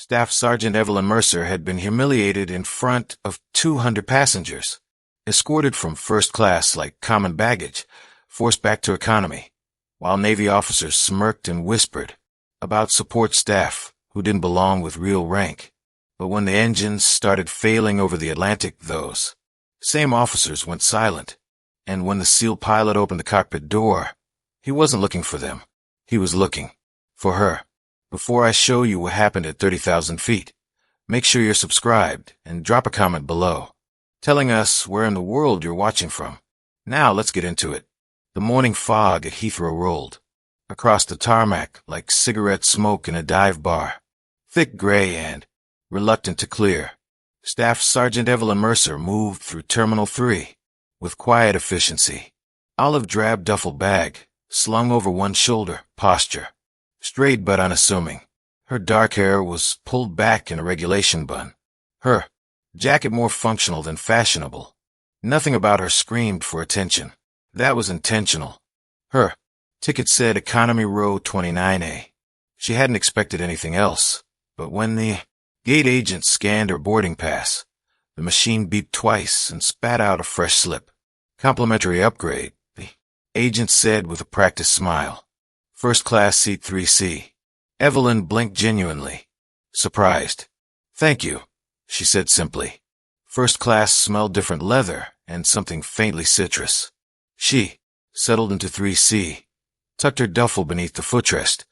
Staff Sergeant Evelyn Mercer had been humiliated in front of 200 passengers, escorted from first class like common baggage, forced back to economy, while Navy officers smirked and whispered about support staff who didn't belong with real rank. But when the engines started failing over the Atlantic, those same officers went silent, and when the SEAL pilot opened the cockpit door, he wasn't looking for them. He was looking for her. Before I show you what happened at 30,000 feet, make sure you're subscribed and drop a comment below, telling us where in the world you're watching from. Now let's get into it. The morning fog at Heathrow rolled across the tarmac like cigarette smoke in a dive bar, thick gray and reluctant to clear. Staff Sergeant Evelyn Mercer moved through Terminal 3 with quiet efficiency. Olive drab duffel bag slung over one shoulder, posture straight but unassuming. Her dark hair was pulled back in a regulation bun. Her jacket more functional than fashionable. Nothing about her screamed for attention. That was intentional. Her ticket said Economy Row 29A. She hadn't expected anything else, but when the gate agent scanned her boarding pass, the machine beeped twice and spat out a fresh slip. Complimentary upgrade, the agent said with a practiced smile. First class seat 3C. Evelyn blinked genuinely, surprised. Thank you, she said simply. First class smelled different leather and something faintly citrus. She settled into 3C, tucked her duffel beneath the footrest,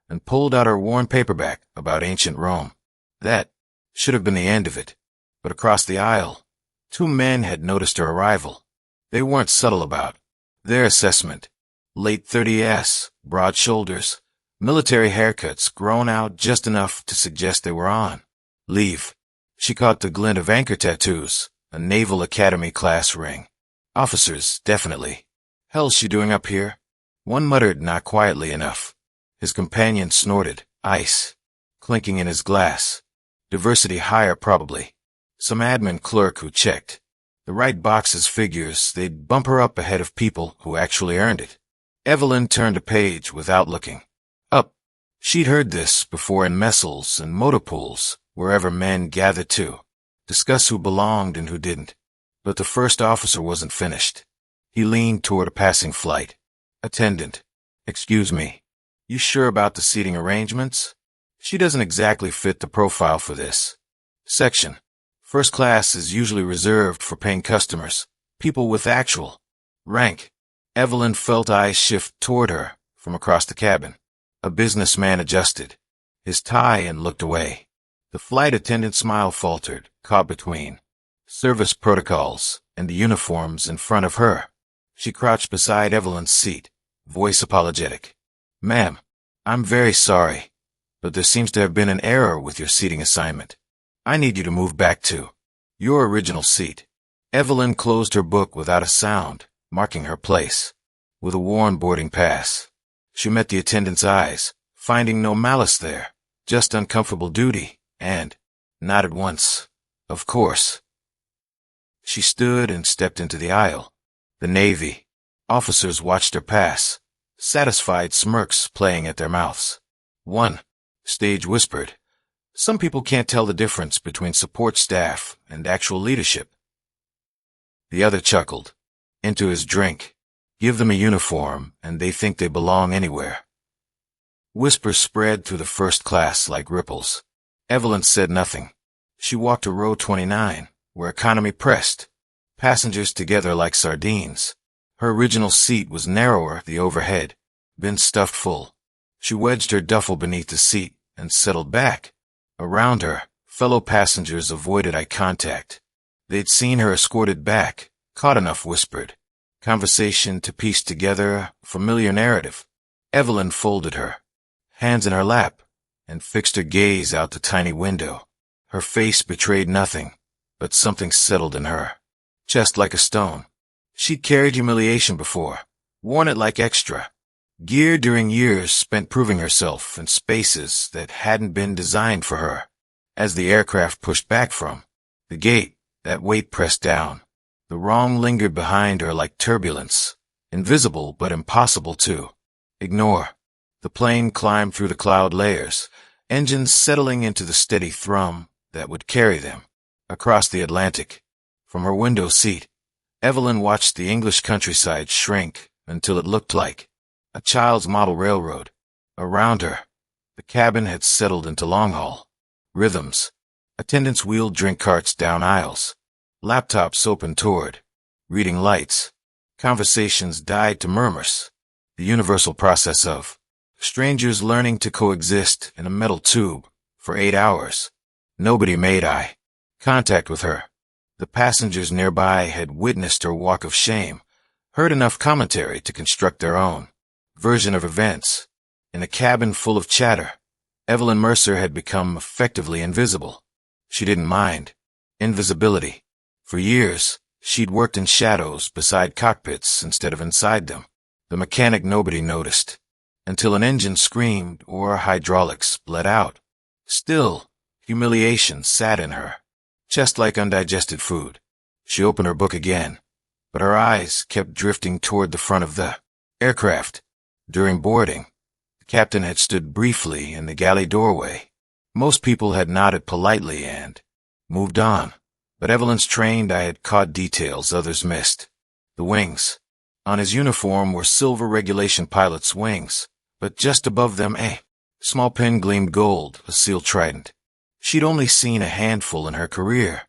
and pulled out her worn paperback about ancient Rome. That should have been the end of it, but across the aisle, two men had noticed her arrival. They weren't subtle about their assessment. Late 30s, broad shoulders, military haircuts grown out just enough to suggest they were on leave. She caught the glint of anchor tattoos, a Naval Academy class ring. Officers, definitely. Hell's she doing up here? One muttered not quietly enough. His companion snorted, ice clinking in his glass. Diversity hire, probably. Some admin clerk who checked. The right boxes figures they'd bump her up ahead of people who actually earned it. Evelyn turned a page without looking up. She'd heard this before in messels and motor pools, wherever men gathered to discuss who belonged and who didn't. But the first officer wasn't finished. He leaned toward a passing flight attendant. Excuse me, you sure about the seating arrangements? She doesn't exactly fit the profile for this section. First class is usually reserved for paying customers, people with actual rank. Evelyn felt eyes shift toward her from across the cabin. A businessman adjusted his tie and looked away. The flight attendant's smile faltered, caught between service protocols and the uniforms in front of her. She crouched beside Evelyn's seat, voice apologetic. Ma'am, I'm very sorry, but there seems to have been an error with your seating assignment. I need you to move back to your original seat. Evelyn closed her book without a sound, marking her place with a worn boarding pass. She met the attendant's eyes, finding no malice there, just uncomfortable duty, and nodded once. Of course. She stood and stepped into the aisle. The Navy officers watched her pass, satisfied smirks playing at their mouths. One stage whispered, "Some people can't tell the difference between support staff and actual leadership." The other chuckled into his drink. Give them a uniform, and they think they belong anywhere. Whispers spread through the first class like ripples. Evelyn said nothing. She walked to row 29, where economy pressed, passengers together like sardines. Her original seat was narrower, the overhead, been stuffed full. She wedged her duffel beneath the seat and settled back. Around her, fellow passengers avoided eye contact. They'd seen her escorted back, caught enough whispered. Conversation to piece together a familiar narrative. Evelyn folded her hands in her lap and fixed her gaze out the tiny window. Her face betrayed nothing, but something settled in her chest like a stone. She'd carried humiliation before, worn it like extra gear during years spent proving herself in spaces that hadn't been designed for her. As the aircraft pushed back from the gate, that weight pressed down. The wrong lingered behind her like turbulence, invisible but impossible to ignore. The plane climbed through the cloud layers, engines settling into the steady thrum that would carry them across the Atlantic. From her window seat, Evelyn watched the English countryside shrink until it looked like a child's model railroad. Around her, the cabin had settled into long-haul rhythms. Attendants wheeled drink carts down aisles. Laptops opened toward reading lights. Conversations died to murmurs. The universal process of strangers learning to coexist in a metal tube for 8 hours. Nobody made eye contact with her. The passengers nearby had witnessed her walk of shame, heard enough commentary to construct their own version of events. In a cabin full of chatter, Evelyn Mercer had become effectively invisible. She didn't mind invisibility. For years, she'd worked in shadows beside cockpits instead of inside them. The mechanic nobody noticed, until an engine screamed or hydraulics bled out. Still, humiliation sat in her, chest like undigested food. She opened her book again, but her eyes kept drifting toward the front of the aircraft. During boarding, the captain had stood briefly in the galley doorway. Most people had nodded politely and moved on, but Evelyn's trained eye had caught details others missed. The wings. On his uniform were silver regulation pilot's wings, but just above them a small pin gleamed gold, a seal trident. She'd only seen a handful in her career,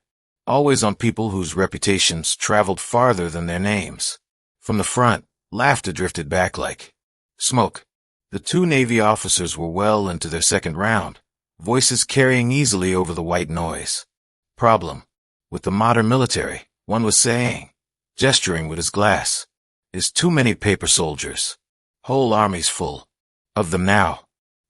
always on people whose reputations traveled farther than their names. From the front, laughter drifted back like smoke. The two Navy officers were well into their second round, voices carrying easily over the white noise. Problem with the modern military, one was saying, gesturing with his glass, is too many paper soldiers. Whole armies full of them now.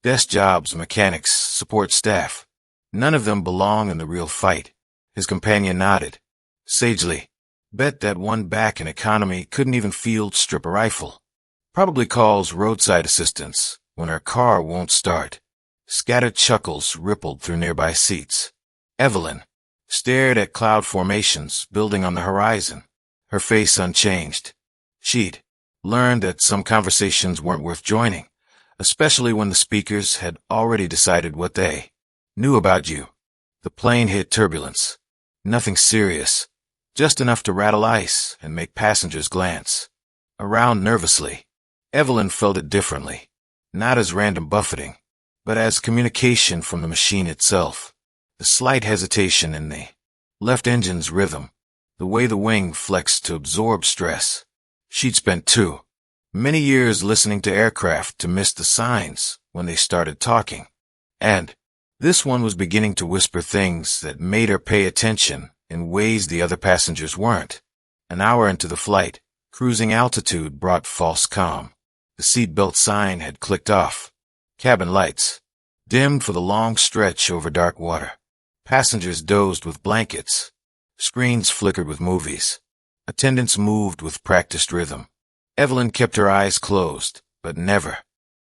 Desk jobs, mechanics, support staff. None of them belong in the real fight. His companion nodded sagely. Bet that one back in economy couldn't even field strip a rifle. Probably calls roadside assistance when her car won't start. Scattered chuckles rippled through nearby seats. Evelyn stared at cloud formations building on the horizon, her face unchanged. She'd learned that some conversations weren't worth joining, especially when the speakers had already decided what they knew about you. The plane hit turbulence. Nothing serious, just enough to rattle ice and make passengers glance around nervously. Evelyn felt it differently, not as random buffeting, but as communication from the machine itself. The slight hesitation in the left engine's rhythm, the way the wing flexed to absorb stress. She'd spent too many years listening to aircraft to miss the signs when they started talking. And this one was beginning to whisper things that made her pay attention in ways the other passengers weren't. An hour into the flight, cruising altitude brought false calm. The seatbelt sign had clicked off. Cabin lights dimmed for the long stretch over dark water. Passengers dozed with blankets. Screens flickered with movies. Attendants moved with practiced rhythm. Evelyn kept her eyes closed, but never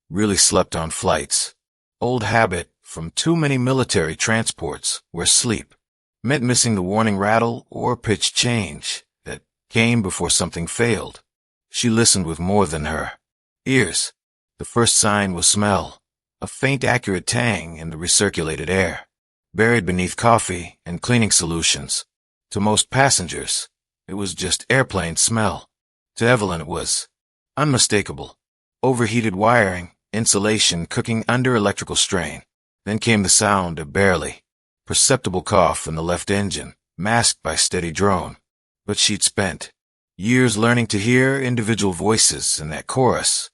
really slept on flights. Old habit from too many military transports where sleep meant missing the warning rattle or pitch change that came before something failed. She listened with more than her ears. The first sign was smell, a faint accurate tang in the recirculated air, buried beneath coffee and cleaning solutions. To most passengers, it was just airplane smell. To Evelyn it was unmistakable. Overheated wiring, insulation cooking under electrical strain. Then came the sound of barely perceptible cough in the left engine, masked by steady drone. But she'd spent years learning to hear individual voices in that chorus,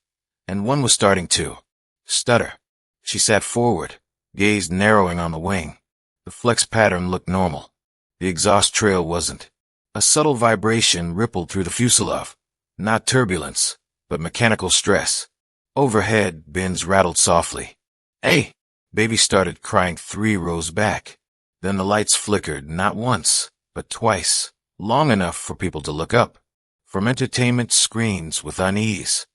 and one was starting to stutter. She sat forward, gaze narrowing on the wing. The flex pattern looked normal. The exhaust trail wasn't. A subtle vibration rippled through the fuselage. Not turbulence, but mechanical stress. Overhead, bins rattled softly. "Hey!" Baby started crying 3 rows back. Then the lights flickered not once, but twice, long enough for people to look up. From entertainment screens with unease.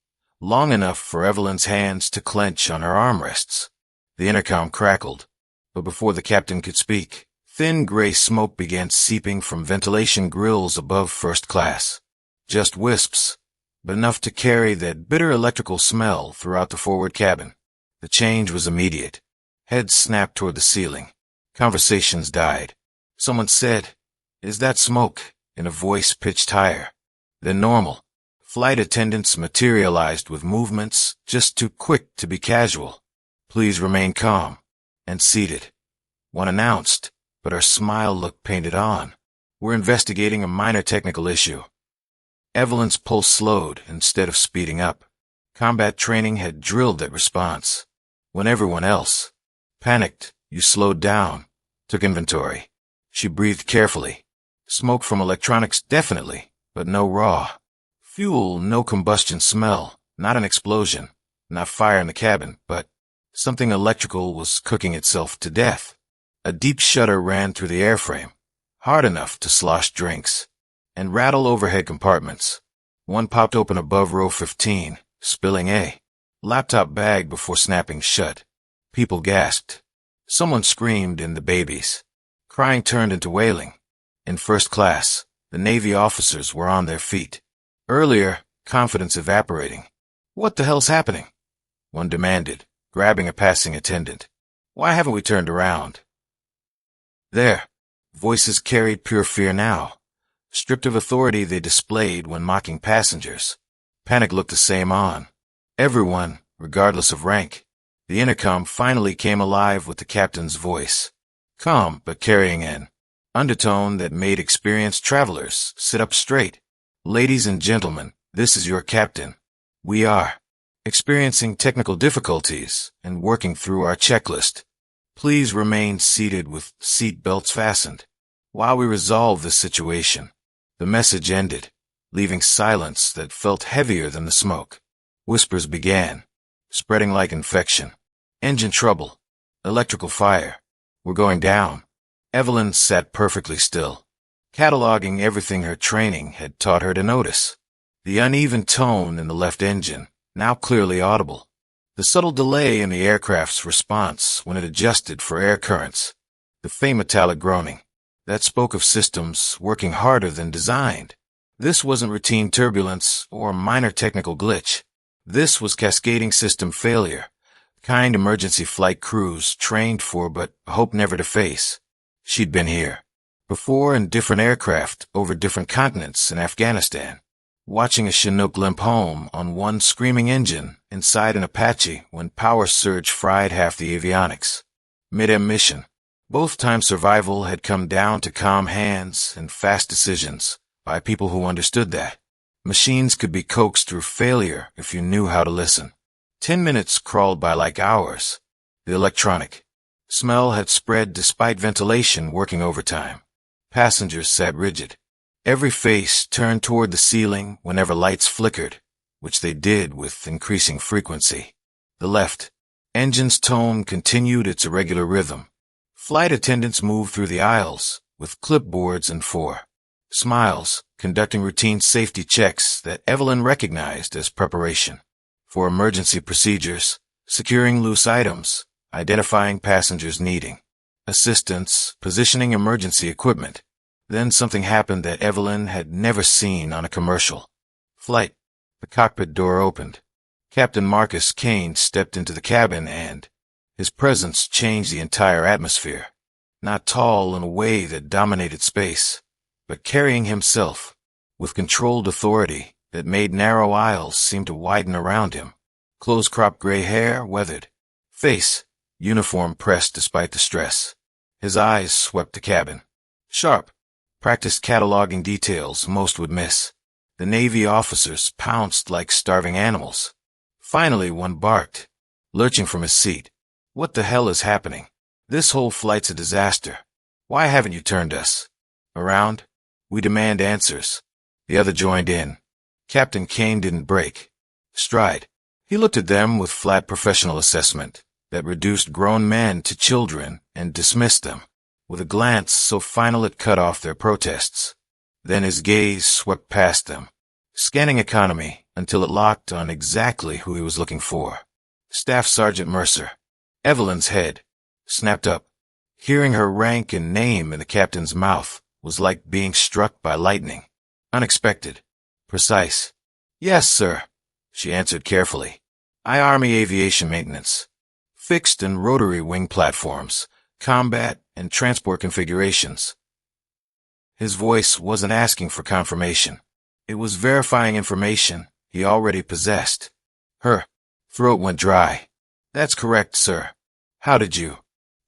Long enough for Evelyn's hands to clench on her armrests. The intercom crackled, but before the captain could speak, thin gray smoke began seeping from ventilation grills above first class. Just wisps, but enough to carry that bitter electrical smell throughout the forward cabin. The change was immediate. Heads snapped toward the ceiling. Conversations died. Someone said, "Is that smoke?" in a voice pitched higher than normal. Flight attendants materialized with movements just too quick to be casual. "Please remain calm and seated," one announced, but her smile looked painted on. "We're investigating a minor technical issue." Evelyn's pulse slowed instead of speeding up. Combat training had drilled that response. When everyone else panicked, you slowed down, took inventory. She breathed carefully. Smoke from electronics definitely, but no raw fuel, no combustion smell, not an explosion, not fire in the cabin, but something electrical was cooking itself to death. A deep shudder ran through the airframe, hard enough to slosh drinks and rattle overhead compartments. One popped open above row 15, spilling a laptop bag before snapping shut. People gasped. Someone screamed in the babies. Crying turned into wailing. In first class, the Navy officers were on their feet. Earlier, confidence evaporating. "What the hell's happening?" one demanded, grabbing a passing attendant. "Why haven't we turned around?" There, voices carried pure fear now. Stripped of authority they displayed when mocking passengers. Panic looked the same on everyone, regardless of rank. The intercom finally came alive with the captain's voice. Calm, but carrying an undertone that made experienced travelers sit up straight. "Ladies and gentlemen, this is your captain. We are experiencing technical difficulties and working through our checklist. Please remain seated with seat belts fastened while we resolve this situation." The message ended, leaving silence that felt heavier than the smoke. Whispers began, spreading like infection. "Engine trouble. Electrical fire. We're going down." Evelyn sat perfectly still, cataloging everything her training had taught her to notice. The uneven tone in the left engine, now clearly audible. The subtle delay in the aircraft's response when it adjusted for air currents. The faint metallic groaning that spoke of systems working harder than designed. This wasn't routine turbulence or minor technical glitch. This was cascading system failure, the kind emergency flight crews trained for but hoped never to face. She'd been here before in different aircraft over different continents in Afghanistan, watching a Chinook limp home on one screaming engine inside an Apache when power surge fried half the avionics. Mid-mission, both times survival had come down to calm hands and fast decisions by people who understood that machines could be coaxed through failure if you knew how to listen. 10 minutes crawled by like hours. The electronic smell had spread despite ventilation working overtime. Passengers sat rigid. Every face turned toward the ceiling whenever lights flickered, which they did with increasing frequency. The left engine's tone continued its irregular rhythm. Flight attendants moved through the aisles with clipboards and smiles, conducting routine safety checks that Evelyn recognized as preparation for emergency procedures, securing loose items, identifying passengers needing assistance, positioning emergency equipment. Then something happened that Evelyn had never seen on a commercial flight. The cockpit door opened. Captain Marcus Kane stepped into the cabin and his presence changed the entire atmosphere. Not tall in a way that dominated space, but carrying himself with controlled authority that made narrow aisles seem to widen around him. Close-cropped gray hair, weathered face, uniform pressed despite the stress. His eyes swept the cabin. Sharp, practiced cataloging details most would miss. The Navy officers pounced like starving animals. Finally, one barked, lurching from his seat. "What the hell is happening? This whole flight's a disaster. Why haven't you turned us around? We demand answers." The other joined in. Captain Kane didn't break stride. He looked at them with flat professional assessment that reduced grown men to children and dismissed them, with a glance so final it cut off their protests. Then his gaze swept past them, scanning economy until it locked on exactly who he was looking for. Staff Sergeant Mercer. Evelyn's head snapped up. Hearing her rank and name in the captain's mouth was like being struck by lightning. Unexpected. Precise. "Yes, sir," she answered carefully. "I Army Aviation Maintenance." fixed and rotary wing platforms, combat and transport configurations. His voice wasn't asking for confirmation. It was verifying information he already possessed. Her throat went dry. That's correct, sir. How did you?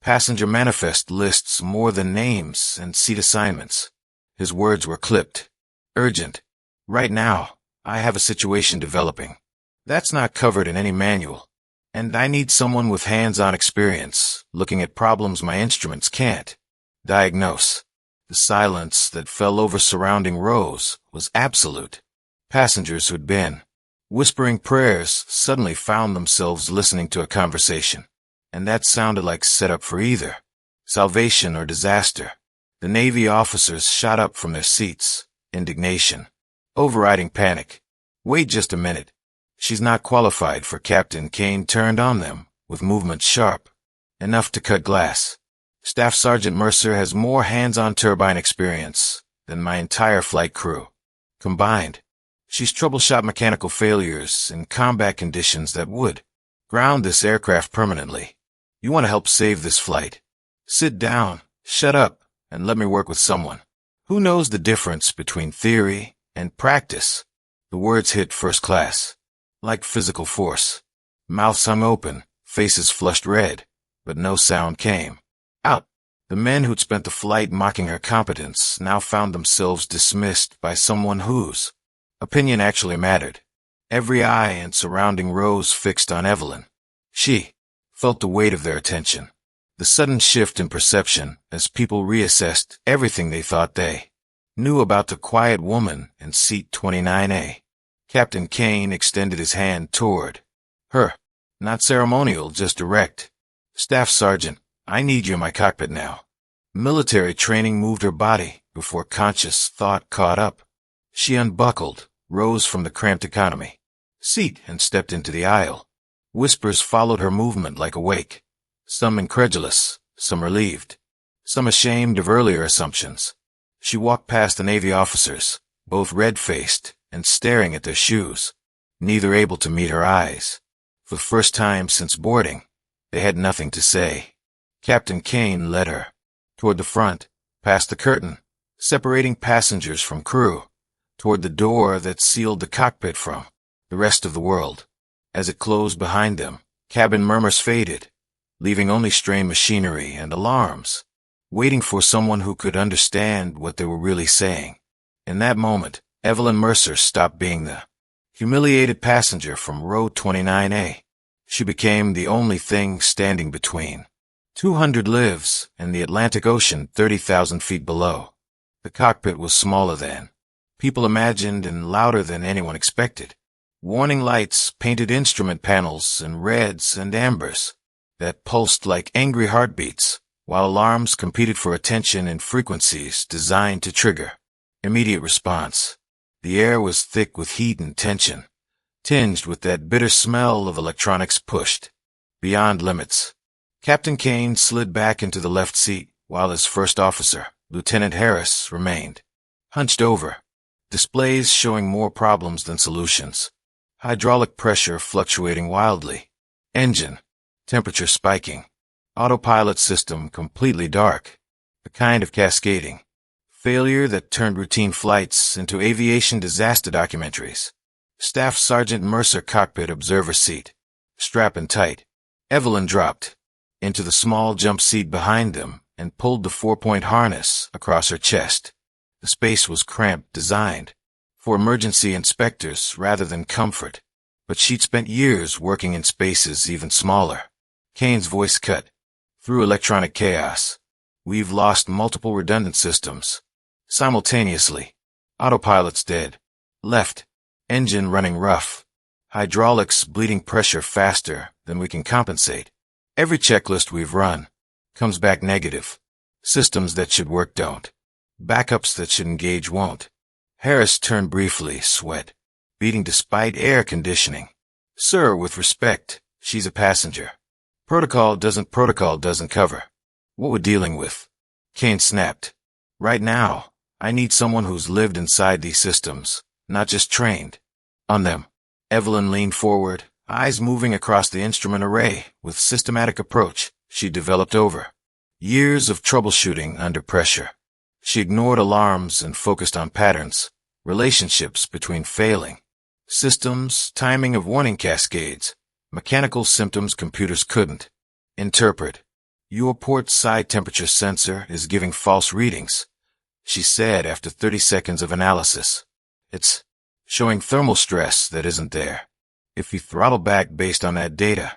Passenger manifest lists more than names and seat assignments. His words were clipped. Urgent. Right now, I have a situation developing. That's not covered in any manual. And I need someone with hands-on experience, looking at problems my instruments can't diagnose. The silence that fell over surrounding rows was absolute. Passengers who'd been whispering prayers suddenly found themselves listening to a conversation. And that sounded like setup for either salvation or disaster. The Navy officers shot up from their seats, indignation, overriding panic. Wait just a minute. She's not qualified for Captain Kane turned on them, with movements sharp, enough to cut glass. Staff Sergeant Mercer has more hands-on turbine experience than my entire flight crew combined. She's troubleshot mechanical failures in combat conditions that would ground this aircraft permanently. You want to help save this flight? Sit down, shut up, and let me work with someone who knows the difference between theory and practice. The words hit first class, like physical force. Mouths hung open, faces flushed red, but no sound came out. The men who'd spent the flight mocking her competence now found themselves dismissed by someone whose opinion actually mattered. Every eye and surrounding rows fixed on Evelyn. She felt the weight of their attention. The sudden shift in perception as people reassessed everything they thought they knew about the quiet woman in seat 29A. Captain Kane extended his hand toward her. Not ceremonial, just direct. Staff Sergeant, I need you in my cockpit now. Military training moved her body before conscious thought caught up. She unbuckled, rose from the cramped economy seat, and stepped into the aisle. Whispers followed her movement like a wake. Some incredulous, some relieved, some ashamed of earlier assumptions. She walked past the Navy officers, both red-faced and staring at their shoes, neither able to meet her eyes. For the first time since boarding, they had nothing to say. Captain Kane led her toward the front, past the curtain, separating passengers from crew, toward the door that sealed the cockpit from the rest of the world. As it closed behind them, cabin murmurs faded, leaving only strained machinery and alarms, waiting for someone who could understand what they were really saying. In that moment, Evelyn Mercer stopped being the humiliated passenger from row 29A. She became the only thing standing between 200 lives and the Atlantic Ocean 30,000 feet below. The cockpit was smaller than people imagined and louder than anyone expected. Warning lights painted instrument panels in reds and ambers that pulsed like angry heartbeats, while alarms competed for attention in frequencies designed to trigger immediate response. The air was thick with heat and tension, tinged with that bitter smell of electronics pushed beyond limits. Captain Kane slid back into the left seat, while his first officer, Lieutenant Harris, remained hunched over, displays showing more problems than solutions. Hydraulic pressure fluctuating wildly. Engine temperature spiking. Autopilot system completely dark. A kind of cascading failure that turned routine flights into aviation disaster documentaries. Staff Sergeant Mercer cockpit observer seat. Strapping tight. Evelyn dropped into the small jump seat behind them and pulled the 4-point harness across her chest. The space was cramped, designed for emergency inspectors rather than comfort, but she'd spent years working in spaces even smaller. Kane's voice cut through electronic chaos. We've lost multiple redundant systems simultaneously. Autopilot's dead. Left. Engine running rough. Hydraulics bleeding pressure faster than we can compensate. Every checklist we've run comes back negative. Systems that should work don't. Backups that should engage won't. Harris turned briefly, sweat beating despite air conditioning. Sir, with respect, she's a passenger. Protocol doesn't cover what we're dealing with. Kane snapped. Right now, I need someone who's lived inside these systems, not just trained on them. Evelyn leaned forward, eyes moving across the instrument array with systematic approach she developed over years of troubleshooting under pressure. She ignored alarms and focused on patterns, relationships between failing systems, timing of warning cascades, mechanical symptoms computers couldn't interpret. Your port side temperature sensor is giving false readings, she said after 30 seconds of analysis. It's showing thermal stress that isn't there. If you throttle back based on that data,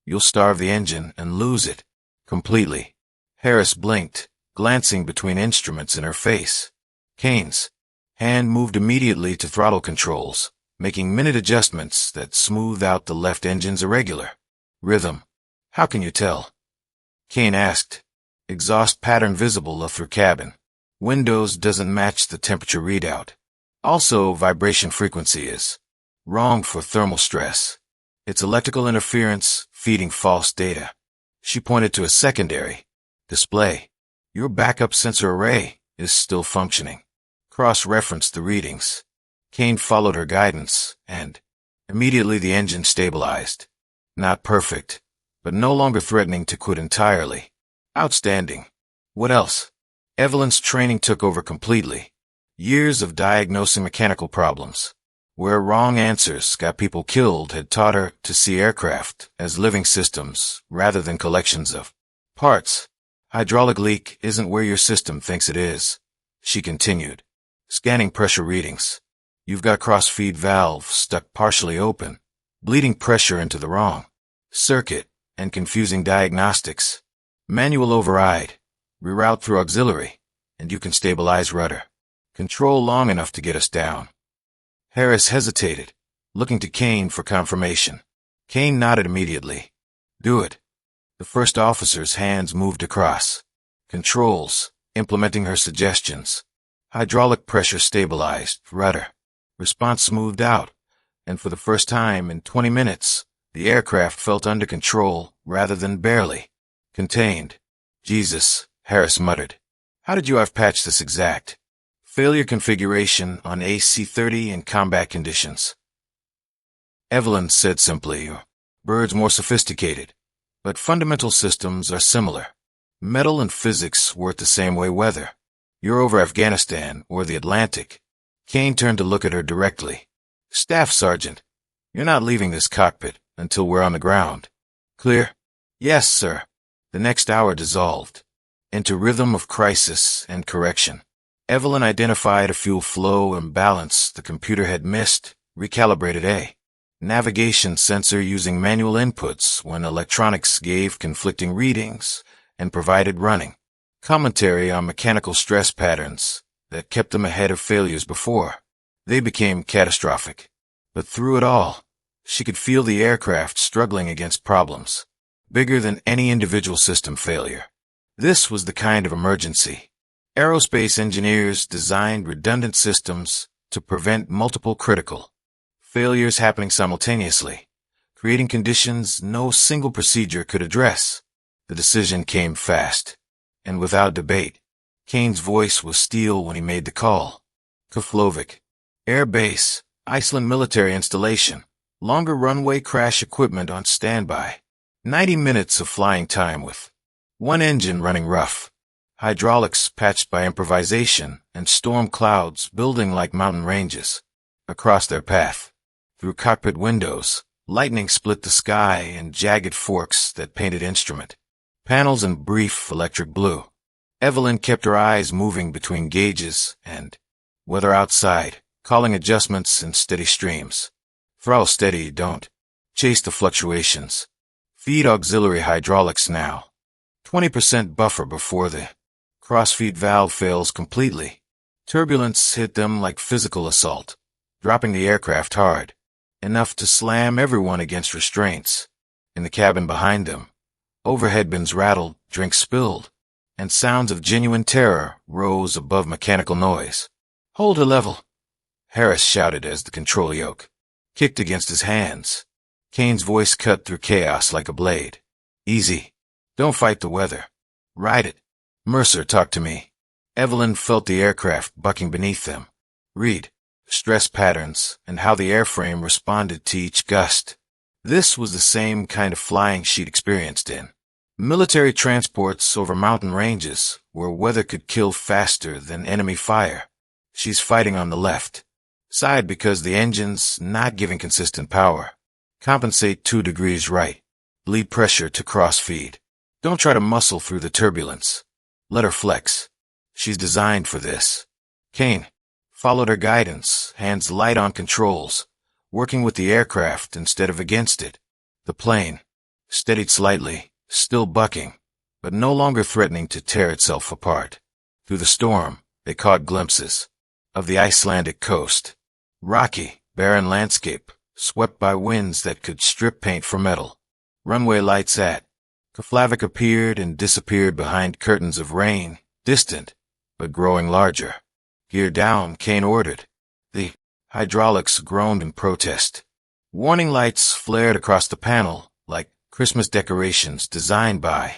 you'll starve the engine and lose it completely. Harris blinked, glancing between instruments in her face. Kane's hand moved immediately to throttle controls, making minute adjustments that smoothed out the left engine's irregular rhythm. How can you tell? Kane asked. Exhaust pattern visible through cabin. Windows doesn't match the temperature readout. Also, vibration frequency is wrong for thermal stress. It's electrical interference feeding false data. She pointed to a secondary display. Your backup sensor array is still functioning. Cross-referenced the readings. Kane followed her guidance, and immediately the engine stabilized. Not perfect, but no longer threatening to quit entirely. Outstanding. What else? Evelyn's training took over completely. Years of diagnosing mechanical problems, where wrong answers got people killed, had taught her to see aircraft as living systems rather than collections of parts. Hydraulic leak isn't where your system thinks it is, she continued, scanning pressure readings. You've got cross-feed valve stuck partially open, bleeding pressure into the wrong circuit, and confusing diagnostics. Manual override, reroute through auxiliary, and you can stabilize rudder. Control long enough to get us down. Harris hesitated, looking to Kane for confirmation. Kane nodded immediately. Do it. The first officer's hands moved across. Controls, implementing her suggestions. Hydraulic pressure stabilized, rudder. Response smoothed out, and for the first time in 20 minutes, the aircraft felt under control rather than barely contained. Jesus, Harris muttered. How did you have patched this exact failure configuration on AC-30 in combat conditions? Evelyn said simply, birds more sophisticated, but fundamental systems are similar. Metal and physics work the same way whether you're over Afghanistan or the Atlantic. Kane turned to look at her directly. Staff Sergeant, you're not leaving this cockpit until we're on the ground. Clear? Yes, sir. The next hour dissolved into rhythm of crisis and correction. Evelyn identified a fuel flow imbalance the computer had missed, recalibrated a navigation sensor using manual inputs when electronics gave conflicting readings, and provided running commentary on mechanical stress patterns that kept them ahead of failures before they became catastrophic. But through it all, she could feel the aircraft struggling against problems bigger than any individual system failure. This was the kind of emergency. Aerospace engineers designed redundant systems to prevent multiple critical failures happening simultaneously, creating conditions no single procedure could address. The decision came fast, and without debate. Kane's voice was steel when he made the call. Keflavik, Air Base, Iceland military installation, longer runway crash equipment on standby. 90 minutes of flying time with one engine running rough. Hydraulics patched by improvisation and storm clouds building like mountain ranges across their path. Through cockpit windows, lightning split the sky in jagged forks that painted instrument panels in brief electric blue. Evelyn kept her eyes moving between gauges and weather outside, calling adjustments in steady streams. Throttle steady, don't chase the fluctuations. Feed auxiliary hydraulics now. 20% buffer before the crossfeed valve fails completely. Turbulence hit them like physical assault, dropping the aircraft hard, enough to slam everyone against restraints. In the cabin behind them, overhead bins rattled, drinks spilled, and sounds of genuine terror rose above mechanical noise. Hold her level, Harris shouted as the control yoke kicked against his hands. Kane's voice cut through chaos like a blade. Easy. Don't fight the weather. Ride it. Mercer, talk to me. Evelyn felt the aircraft bucking beneath them. Read stress patterns and how the airframe responded to each gust. This was the same kind of flying she'd experienced in military transports over mountain ranges, where weather could kill faster than enemy fire. She's fighting on the left side because the engine's not giving consistent power. Compensate 2 degrees right. Bleed pressure to cross-feed. Don't try to muscle through the turbulence. Let her flex. She's designed for this. Kane followed her guidance, hands light on controls, working with the aircraft instead of against it. The plane steadied slightly, still bucking, but no longer threatening to tear itself apart. Through the storm, they caught glimpses of the Icelandic coast. Rocky, barren landscape, swept by winds that could strip paint for metal. Runway lights at Keflavik appeared and disappeared behind curtains of rain, distant, but growing larger. Gear down, Kane ordered. The hydraulics groaned in protest. Warning lights flared across the panel, like Christmas decorations designed by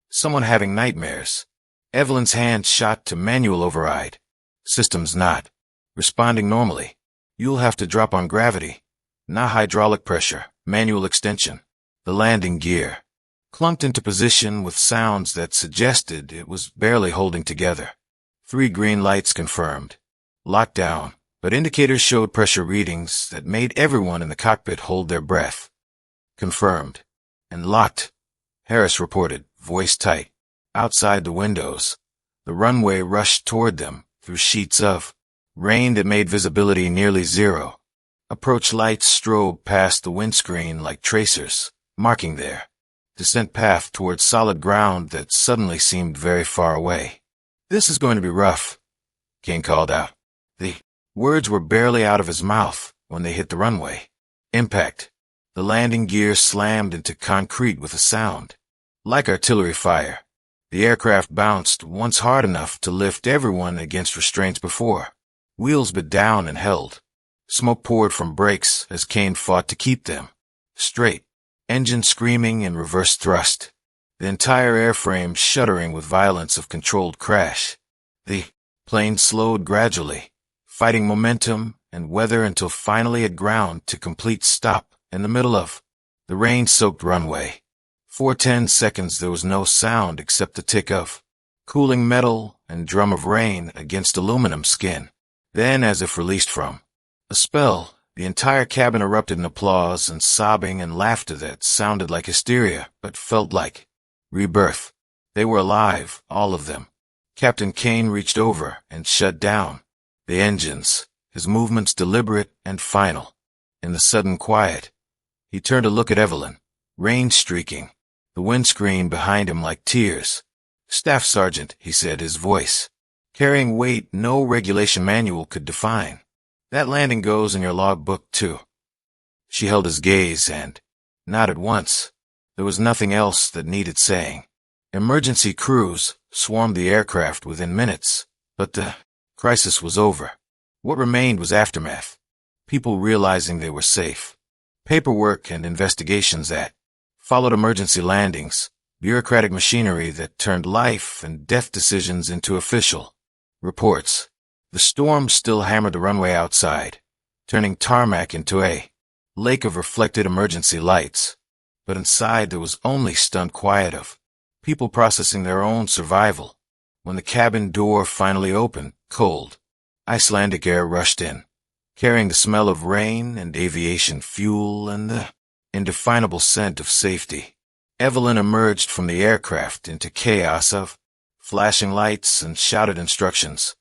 someone having nightmares. Evelyn's hand shot to manual override. Systems not responding normally. You'll have to drop on gravity. Not hydraulic pressure, manual extension. The landing gear clunked into position with sounds that suggested it was barely holding together. 3 green lights confirmed. Lockdown, but indicators showed pressure readings that made everyone in the cockpit hold their breath. Confirmed. And locked. Harris reported, voice tight. Outside the windows, the runway rushed toward them through sheets of rain that made visibility nearly zero. Approach lights strobed past the windscreen like tracers, marking their descent path towards solid ground that suddenly seemed very far away. This is going to be rough, Kane called out. The words were barely out of his mouth when they hit the runway. Impact. The landing gear slammed into concrete with a sound. Like artillery fire, the aircraft bounced once hard enough to lift everyone against restraints before. Wheels bit down and held. Smoke poured from brakes as Kane fought to keep them straight. Engine screaming in reverse thrust. The entire airframe shuddering with violence of controlled crash. The plane slowed gradually, fighting momentum and weather until finally it ground to complete stop in the middle of the rain-soaked runway. For 10 seconds there was no sound except the tick of cooling metal and drum of rain against aluminum skin. Then, as if released from a spell, the entire cabin erupted in applause and sobbing and laughter that sounded like hysteria, but felt like rebirth. They were alive, all of them. Captain Kane reached over and shut down the engines, his movements deliberate and final. In the sudden quiet, he turned to look at Evelyn, rain streaking, the windscreen behind him like tears. Staff Sergeant, he said, his voice carrying weight no regulation manual could define. That landing goes in your logbook, too. She held his gaze and nodded once. There was nothing else that needed saying. Emergency crews swarmed the aircraft within minutes, but the crisis was over. What remained was aftermath. People realizing they were safe. Paperwork and investigations that followed emergency landings. Bureaucratic machinery that turned life and death decisions into official reports. The storm still hammered the runway outside, turning tarmac into a lake of reflected emergency lights. But inside there was only stunned quiet of people processing their own survival. When the cabin door finally opened, cold, Icelandic air rushed in, carrying the smell of rain and aviation fuel and the indefinable scent of safety. Evelyn emerged from the aircraft into chaos of flashing lights and shouted instructions.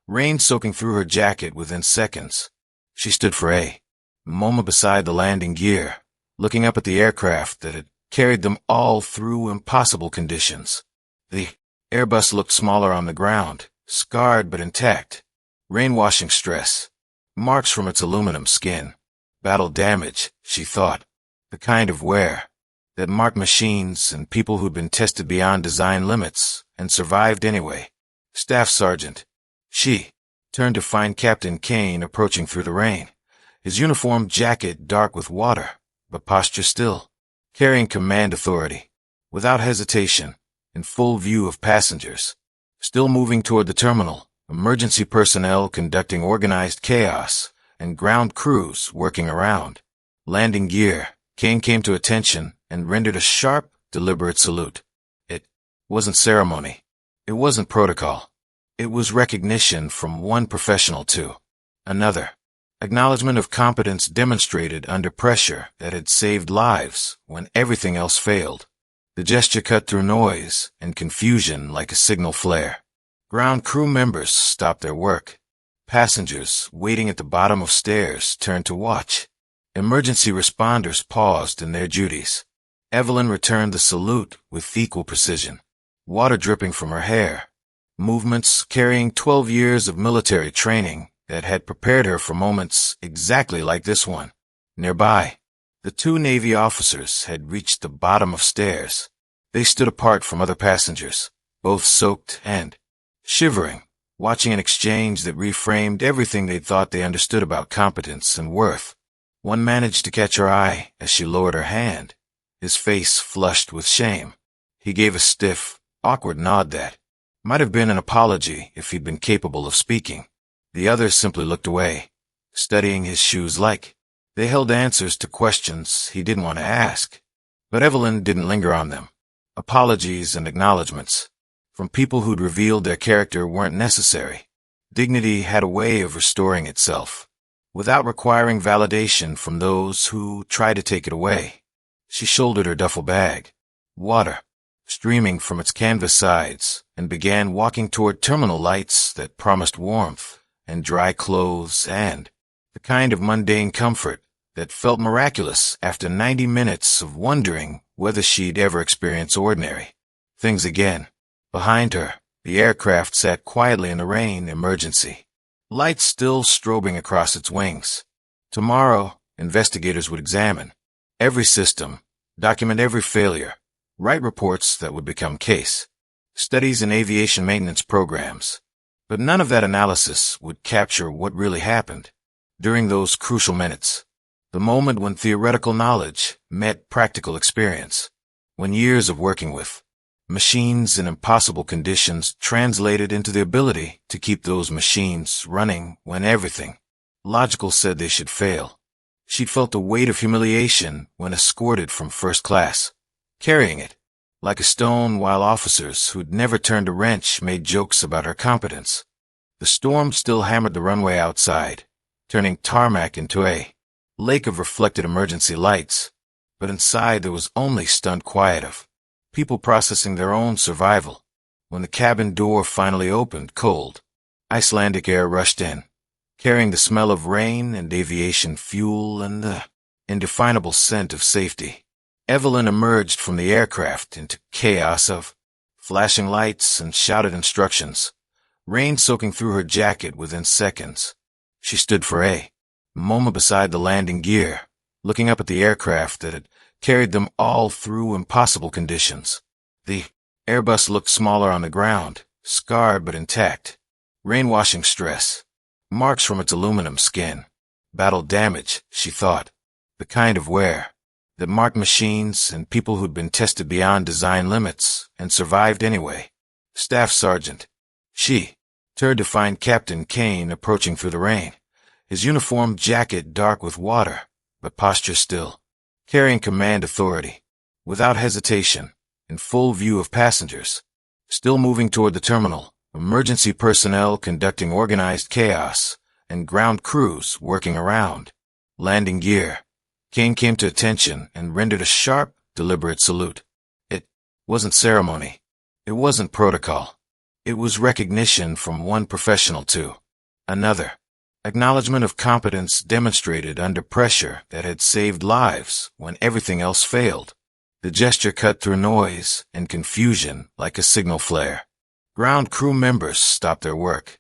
Rain soaking through her jacket within seconds. She stood for a moment beside the landing gear, looking up at the aircraft that had carried them all through impossible conditions. The Airbus looked smaller on the ground, scarred but intact. Rain-washing stress, marks from its aluminum skin. Battle damage, she thought. The kind of wear that marked machines and people who'd been tested beyond design limits and survived anyway. Staff Sergeant. She turned to find Captain Kane approaching through the rain, his uniform jacket dark with water, but posture still, carrying command authority, without hesitation, in full view of passengers. Still moving toward the terminal, emergency personnel conducting organized chaos, and ground crews working around. Landing gear, Kane came to attention and rendered a sharp, deliberate salute. It wasn't ceremony. It wasn't protocol. It was recognition from one professional to another. Acknowledgement of competence demonstrated under pressure that had saved lives when everything else failed. The gesture cut through noise and confusion like a signal flare. Ground crew members stopped their work. Passengers waiting at the bottom of stairs turned to watch. Emergency responders paused in their duties. Evelyn returned the salute with equal precision. Water dripping from her hair. Movements carrying 12 years of military training that had prepared her for moments exactly like this one. Nearby, the two Navy officers had reached the bottom of stairs. They stood apart from other passengers, both soaked and shivering, watching an exchange that reframed everything they'd thought they understood about competence and worth. One managed to catch her eye as she lowered her hand, his face flushed with shame. He gave a stiff, awkward nod that might have been an apology if he'd been capable of speaking. The others simply looked away, studying his shoes like they held answers to questions he didn't want to ask. But Evelyn didn't linger on them. Apologies and acknowledgments from people who'd revealed their character weren't necessary. Dignity had a way of restoring itself, without requiring validation from those who tried to take it away. She shouldered her duffel bag, water streaming from its canvas sides, and began walking toward terminal lights that promised warmth and dry clothes and the kind of mundane comfort that felt miraculous after 90 minutes of wondering whether she'd ever experience ordinary things again. Behind her, the aircraft sat quietly in the rain, emergency lights still strobing across its wings. Tomorrow, investigators would examine every system, document every failure, write reports that would become case studies in aviation maintenance programs. But none of that analysis would capture what really happened during those crucial minutes. The moment when theoretical knowledge met practical experience. When years of working with machines in impossible conditions translated into the ability to keep those machines running when everything logical said they should fail. She'd felt the weight of humiliation when escorted from first class, carrying it like a stone while officers who'd never turned a wrench made jokes about her competence. The storm still hammered the runway outside, turning tarmac into a lake of reflected emergency lights. But inside there was only stunned quiet of people processing their own survival. When the cabin door finally opened cold, Icelandic air rushed in, carrying the smell of rain and aviation fuel and the indefinable scent of safety. Evelyn emerged from the aircraft into chaos of flashing lights and shouted instructions, rain soaking through her jacket within seconds. She stood for a moment beside the landing gear, looking up at the aircraft that had carried them all through impossible conditions. The Airbus looked smaller on the ground, scarred but intact. Rainwashing stress, marks from its aluminum skin, battle damage, she thought, the kind of wear that marked machines and people who'd been tested beyond design limits and survived anyway. Staff Sergeant. She turned to find Captain Kane approaching through the rain, his uniform jacket dark with water, but posture still, carrying command authority, without hesitation, in full view of passengers. Still moving toward the terminal, emergency personnel conducting organized chaos, and ground crews working around. Landing gear. Kane came to attention and rendered a sharp, deliberate salute. It wasn't ceremony. It wasn't protocol. It was recognition from one professional to another. Acknowledgement of competence demonstrated under pressure that had saved lives when everything else failed. The gesture cut through noise and confusion like a signal flare. Ground crew members stopped their work.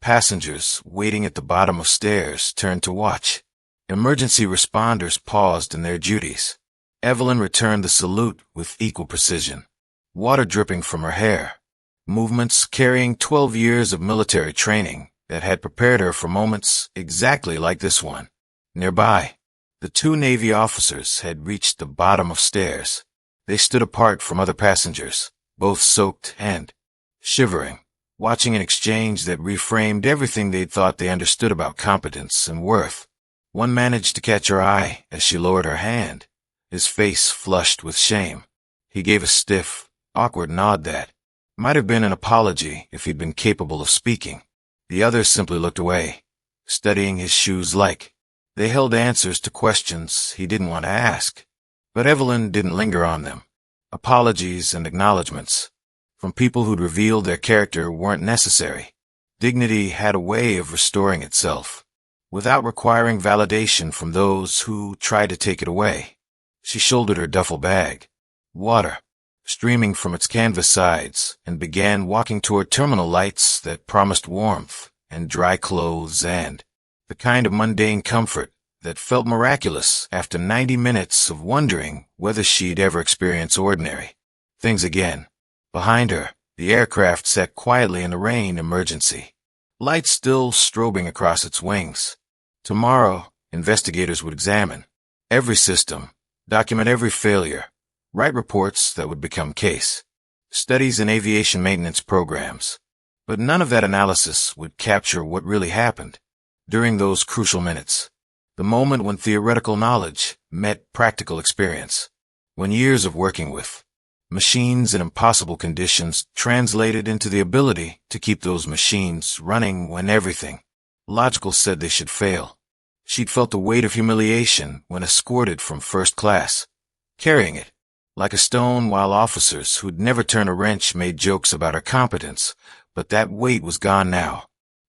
Passengers waiting at the bottom of stairs turned to watch. Emergency responders paused in their duties. Evelyn returned the salute with equal precision. Water dripping from her hair. Movements carrying 12 years of military training that had prepared her for moments exactly like this one. Nearby, the two Navy officers had reached the bottom of stairs. They stood apart from other passengers, both soaked and shivering, watching an exchange that reframed everything they'd thought they understood about competence and worth. One managed to catch her eye as she lowered her hand, his face flushed with shame. He gave a stiff, awkward nod that might have been an apology if he'd been capable of speaking. The others simply looked away, studying his shoes like they held answers to questions he didn't want to ask. But Evelyn didn't linger on them. Apologies and acknowledgments from people who'd revealed their character weren't necessary. Dignity had a way of restoring itself, without requiring validation from those who tried to take it away. She shouldered her duffel bag, water streaming from its canvas sides, and began walking toward terminal lights that promised warmth and dry clothes and the kind of mundane comfort that felt miraculous after 90 minutes of wondering whether she'd ever experience ordinary things again. Behind her, the aircraft sat quietly in the rain emergency, lights still strobing across its wings. Tomorrow, investigators would examine every system, document every failure, write reports that would become case studies in aviation maintenance programs. But none of that analysis would capture what really happened during those crucial minutes. The moment when theoretical knowledge met practical experience. When years of working with machines in impossible conditions translated into the ability to keep those machines running when everything logical said they should fail. She'd felt the weight of humiliation when escorted from first class, carrying it like a stone while officers who'd never turned a wrench made jokes about her competence, but that weight was gone now,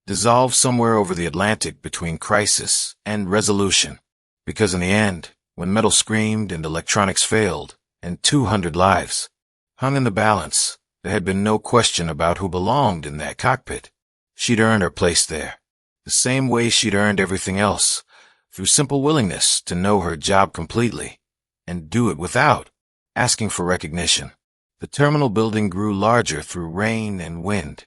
dissolved somewhere over the Atlantic between crisis and resolution. Because in the end, when metal screamed and electronics failed, and 200 lives hung in the balance, there had been no question about who belonged in that cockpit. She'd earned her place there, the same way she'd earned everything else, through simple willingness to know her job completely, and do it without asking for recognition. The terminal building grew larger through rain and wind,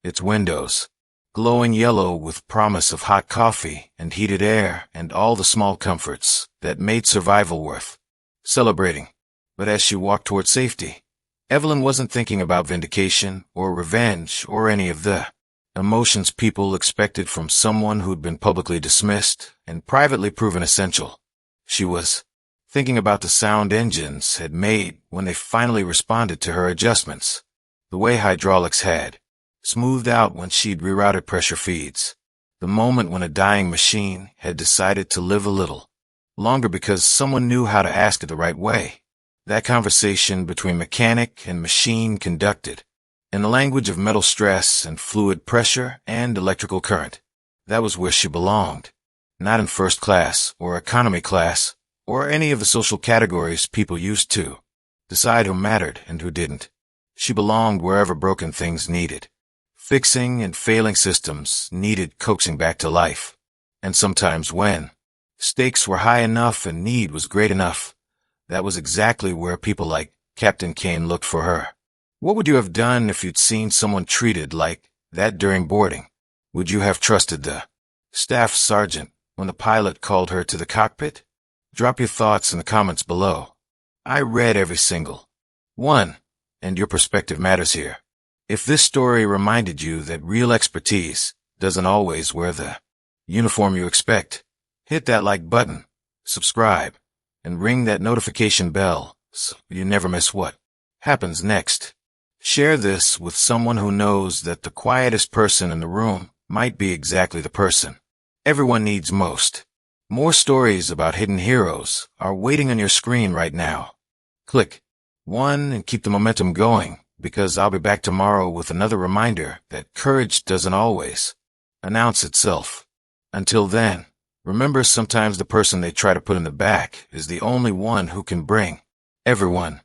its windows glowing yellow with promise of hot coffee and heated air and all the small comforts that made survival worth celebrating. But as she walked toward safety, Evelyn wasn't thinking about vindication or revenge or any of the emotions people expected from someone who'd been publicly dismissed and privately proven essential. She was thinking about the sound engines had made when they finally responded to her adjustments, the way hydraulics had smoothed out when she'd rerouted pressure feeds, the moment when a dying machine had decided to live a little longer because someone knew how to ask it the right way. That conversation between mechanic and machine conducted in the language of metal stress and fluid pressure and electrical current. That was where she belonged, not in first class or economy class, or any of the social categories people used to decide who mattered and who didn't. She belonged wherever broken things needed fixing and failing systems needed coaxing back to life. And sometimes when stakes were high enough and need was great enough, that was exactly where people like Captain Kane looked for her. What would you have done if you'd seen someone treated like that during boarding? Would you have trusted the staff sergeant when the pilot called her to the cockpit? Drop your thoughts in the comments below. I read every single one, and your perspective matters here. If this story reminded you that real expertise doesn't always wear the uniform you expect, hit that like button, subscribe, and ring that notification bell so you never miss what happens next. Share this with someone who knows that the quietest person in the room might be exactly the person everyone needs most. More stories about hidden heroes are waiting on your screen right now. Click one and keep the momentum going, because I'll be back tomorrow with another reminder that courage doesn't always announce itself. Until then, remember sometimes the person they try to put in the back is the only one who can bring everyone